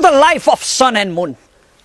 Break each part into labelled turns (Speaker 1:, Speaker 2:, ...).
Speaker 1: the life of sun and moon.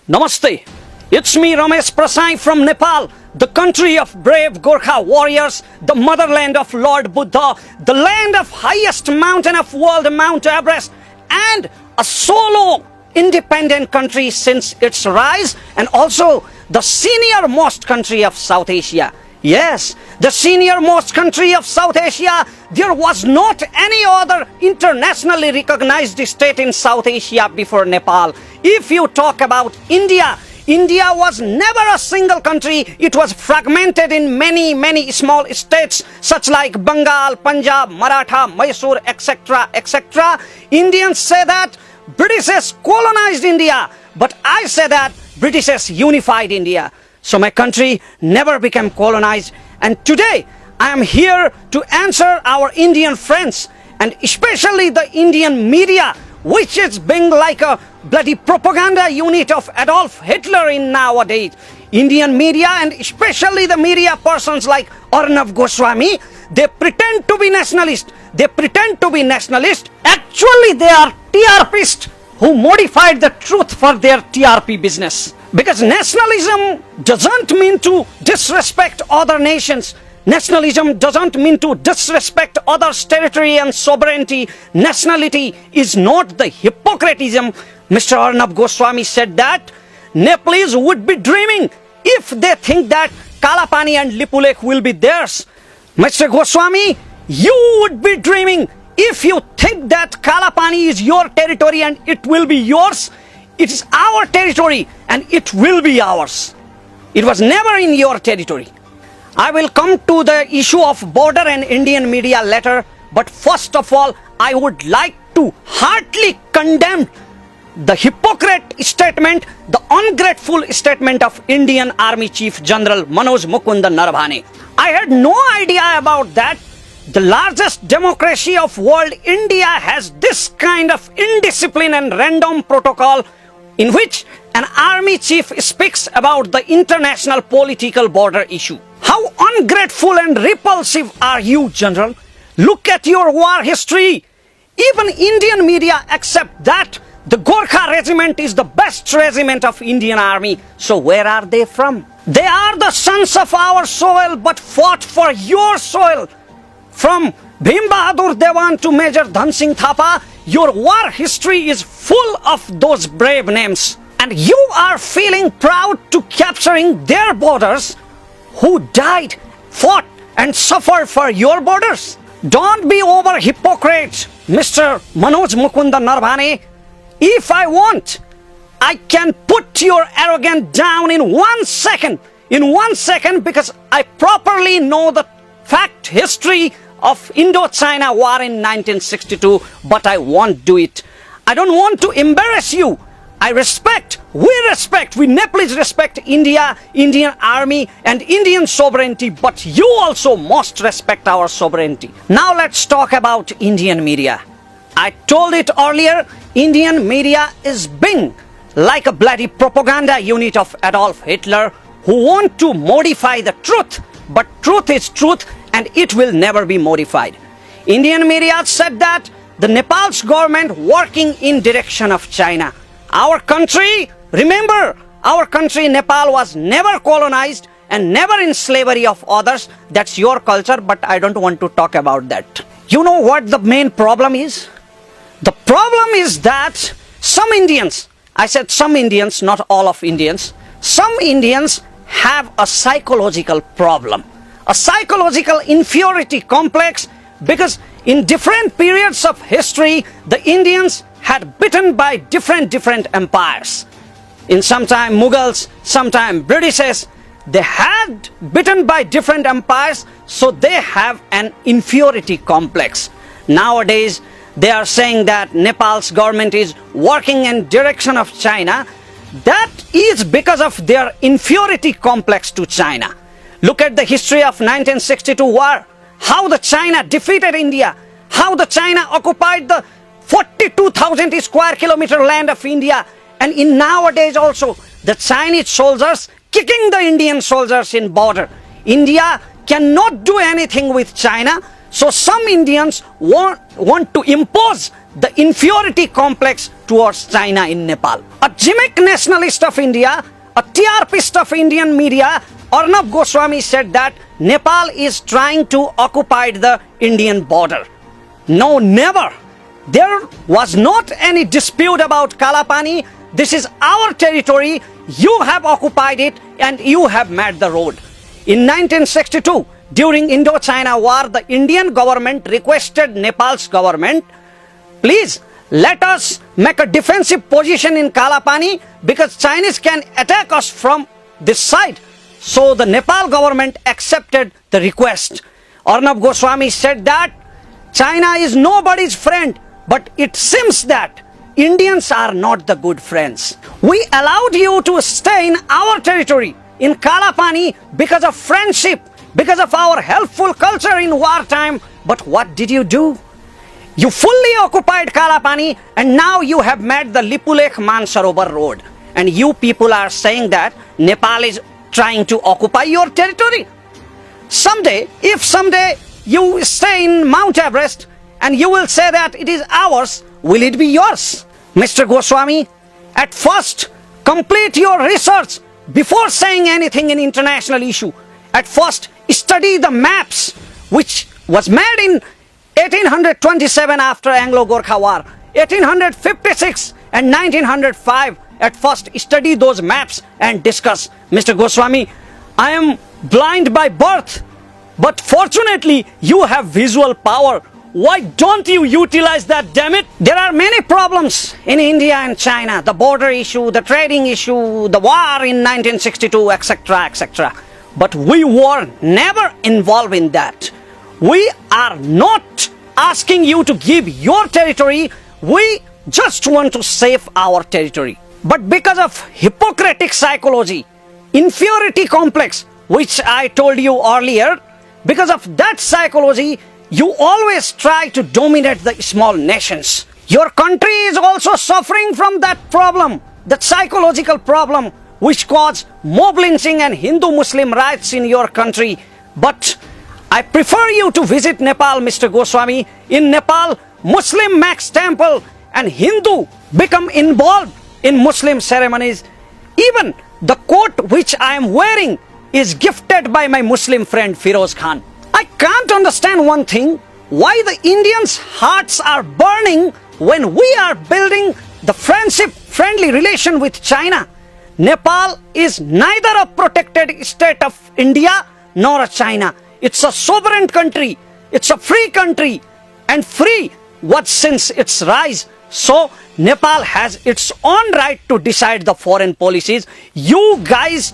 Speaker 1: Namaste. It's me Ramesh Prasai from Nepal, the country of brave Gorkha warriors, the motherland of Lord Buddha, the land of highest mountain of world, Mount Everest, and a solo independent country since its rise, and also the senior most country of South Asia. Yes, the senior most country of South Asia. There was not any other internationally recognized state in South Asia before Nepal. If you talk about India, India was never a single country. It was fragmented in many small states such like Bengal, Punjab, Maratha, Mysore, etc. etc. Indians say that Britishers colonized India, but I say that Britishers unified India. So my country never became colonized, and today I am here to answer our Indian friends and especially the Indian media, which is being like a bloody propaganda unit of Adolf Hitler in nowadays. Indian media and especially the media persons like Arnab Goswami, they pretend to be nationalist. They pretend to be nationalist. Actually, they are TRPists who modified the truth for their TRP business. Because nationalism doesn't mean to disrespect other nations. Nationalism doesn't mean to disrespect others' territory and sovereignty. Nationality is not the hypocritism. Mr. Arnab Goswami said that Nepalese would be dreaming if they think that Kalapani and Lipulekh will be theirs. Mr. Goswami, you would be dreaming if you think that Kalapani is your territory and it will be yours. It is our territory and it will be ours. It was never in your territory. I will come to the issue of border and Indian media later, but first of all, I would like to heartily condemn the hypocrite statement, the ungrateful statement of Indian Army Chief General Manoj Mukund Naravane. I had no idea about that. The largest democracy of world, India, has this kind of indiscipline and random protocol in which an army chief speaks about the international political border issue. How ungrateful and repulsive are you, General? Look at your war history. Even Indian media accept that the Gorkha regiment is the best regiment of Indian army. So where are they from? They are the sons of our soil but fought for your soil. From Bhim Bahadur Dewan to Major Dhan Singh Thapa, your war history is full of those brave names. And you are feeling proud to capturing their borders who died, fought and suffered for your borders. Don't be over hypocrite, Mr. Manoj Mukund Naravane. If I want, I can put your arrogance down in 1 second. In 1 second, because I properly know the fact history of Indo-China war in 1962, but I won't do it. I don't want to embarrass you. I respect, we Nepalese respect India, Indian army and Indian sovereignty, but you also must respect our sovereignty. Now let's talk about Indian media. I told it earlier, Indian media is being like a bloody propaganda unit of Adolf Hitler who want to modify the truth, but truth is truth and it will never be modified. Indian media said that the Nepal's government working in direction of China. Our country, remember, our country Nepal was never colonized and never in slavery of others. That's your culture, but I don't want to talk about that. You know what the main problem is? The problem is that some Indians, I said some Indians, not all of Indians, some Indians have a psychological problem, a psychological inferiority complex, because in different periods of history, the Indians had bitten by different empires. In sometime Mughals, sometime Britishers, they had bitten by different empires, so they have an inferiority complex. Nowadays, they are saying that Nepal's government is working in direction of China. That is because of their inferiority complex to China. Look at the history of 1962 war, how the China defeated India, how the China occupied the 42,000 square kilometer land of India, and in nowadays also the Chinese soldiers kicking the Indian soldiers in border. India cannot do anything with China, so some Indians want to impose the inferiority complex towards China in Nepal. A gimmick nationalist of India, a TRPist of Indian media, Arnab Goswami said that Nepal is trying to occupy the Indian border. No, never. There was not any dispute about Kalapani. This is our territory. You have occupied it and you have made the road. In 1962, during Indo-China War, the Indian government requested Nepal's government, please let us make a defensive position in Kalapani because Chinese can attack us from this side. So the Nepal government accepted the request. Arnab Goswami said that China is nobody's friend, but it seems that Indians are not the good friends. We allowed you to stay in our territory, in Kalapani, because of friendship, because of our helpful culture in wartime. But what did you do? You fully occupied Kalapani and now you have made the Lipulekh Mansarovar road. And you people are saying that Nepal is trying to occupy your territory. Someday, if someday you stay in Mount Everest and you will say that it is ours, will it be yours? Mr. Goswami, at first, complete your research before saying anything in international issue. At first, study the maps which was made in 1827 after Anglo-Gorkha War, 1856 and 1905. At first, study those maps and discuss. Mr. Goswami, I am blind by birth, but fortunately, you have visual power. Why don't you utilize that, damn it? There are many problems in India and China. The border issue, the trading issue, the war in 1962, etc., etc. But we were never involved in that. We are not asking you to give your territory. We just want to save our territory. But because of Hippocratic psychology, inferiority complex, which I told you earlier, because of that psychology, you always try to dominate the small nations. Your country is also suffering from that problem, that psychological problem which caused mob lynching and Hindu-Muslim riots in your country. But I prefer you to visit Nepal, Mr. Goswami. In Nepal, Muslim makes temple and Hindu become involved in Muslim ceremonies. Even the coat which I am wearing is gifted by my Muslim friend Firoz Khan. I can't understand one thing, why the Indians' hearts are burning when we are building the friendly relation with China. Nepal is neither a protected state of India nor a China. It's a sovereign country. It's a free country. And free was since its rise. So Nepal has its own right to decide the foreign policies. You guys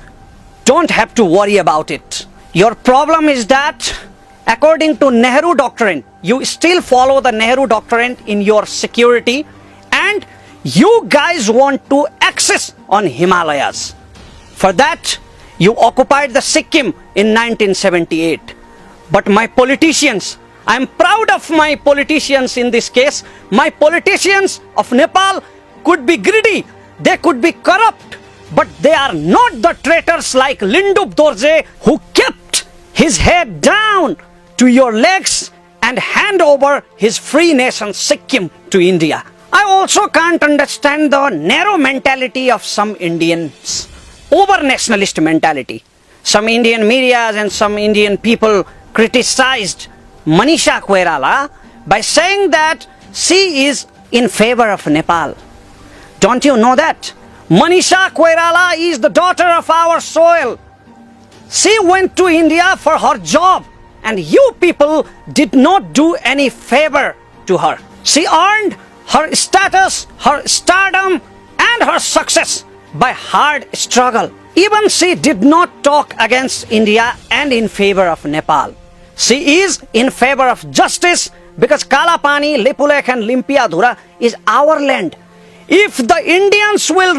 Speaker 1: don't have to worry about it. Your problem is that according to Nehru doctrine, you still follow the Nehru doctrine in your security and you guys want to access on Himalayas. For that, you occupied the Sikkim in 1978. But my politicians, I am proud of my politicians in this case. My politicians of Nepal could be greedy, they could be corrupt, but they are not the traitors like Lindup Dorje who kept his head down to your legs and hand over his free nation Sikkim to India. I also can't understand the narrow mentality of some Indians, over-nationalist mentality. Some Indian medias and some Indian people criticized Manisha Koirala by saying that she is in favor of Nepal. Don't you know that? Manisha Koirala is the daughter of our soil. She went to India for her job and you people did not do any favor to her. She earned her status, her stardom and her success by hard struggle. Even she did not talk against India and in favor of Nepal. She is in favor of justice because Kalapani, Lipulekh and Limpiadhura is our land. If the Indians will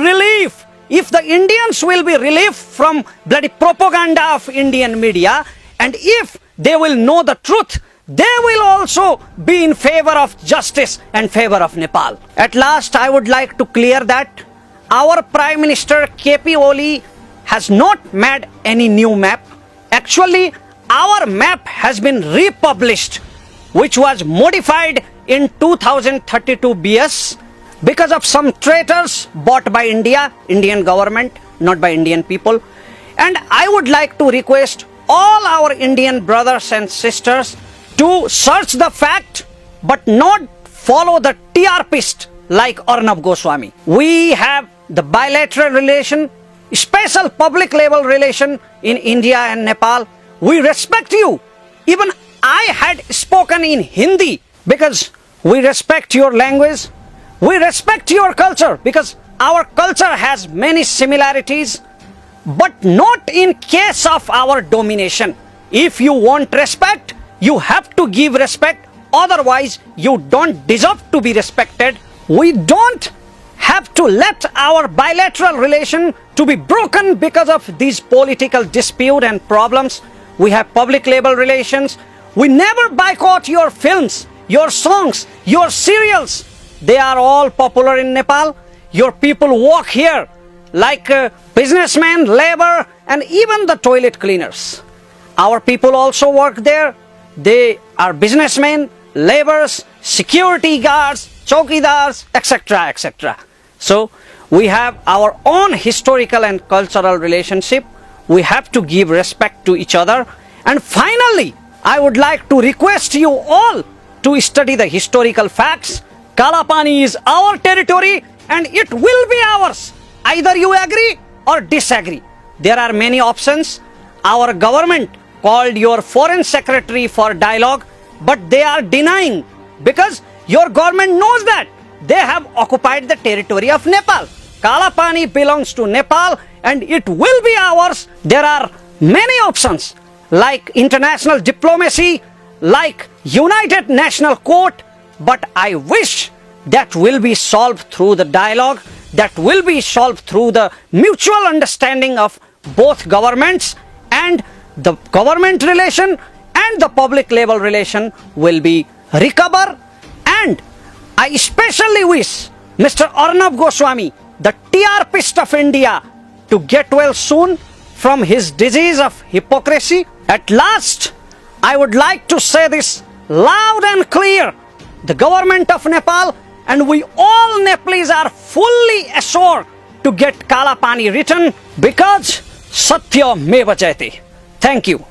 Speaker 1: be relieved from bloody propaganda of Indian media, and if they will know the truth, they will also be in favor of justice and favor of Nepal. At last, I would like to clear that our Prime Minister KP Oli has not made any new map. Actually, our map has been republished, which was modified in 2032 BS because of some traitors bought by India, Indian government, not by Indian people. And I would like to request all our Indian brothers and sisters to search the fact but not follow the TRPist like Arnab Goswami. We have the bilateral relation, special public level relation in India and Nepal. We respect you. Even I had spoken in Hindi because we respect your language. We respect your culture because our culture has many similarities, but not in case of our domination. If you want respect, you have to give respect. Otherwise, you don't deserve to be respected. We don't have to let our bilateral relation to be broken because of these political dispute and problems. We have public level relations. We never boycott your films, your songs, your serials. They are all popular in Nepal. Your people walk here like businessmen, labor, and even the toilet cleaners. Our people also work there. They are businessmen, laborers, security guards, chowkidars, etc., etc. So we have our own historical and cultural relationship. We have to give respect to each other. And finally, I would like to request you all to study the historical facts. Kalapani is our territory and it will be ours. Either you agree or disagree. There are many options. Our government called your foreign secretary for dialogue, but they are denying because your government knows that they have occupied the territory of Nepal. Kalapani belongs to Nepal and it will be ours. There are many options like international diplomacy, like United National Court, but I wish that will be solved through the dialogue, that will be solved through the mutual understanding of both governments, and the government relation and the public level relation will be recovered. And I especially wish Mr. Arnab Goswami, the TRPist of India, to get well soon from his disease of hypocrisy. At last, I would like to say this loud and clear. The government of Nepal and we all Nepalese are fully assured to get Kalapani written because Satya Meva Jayate. Thank you.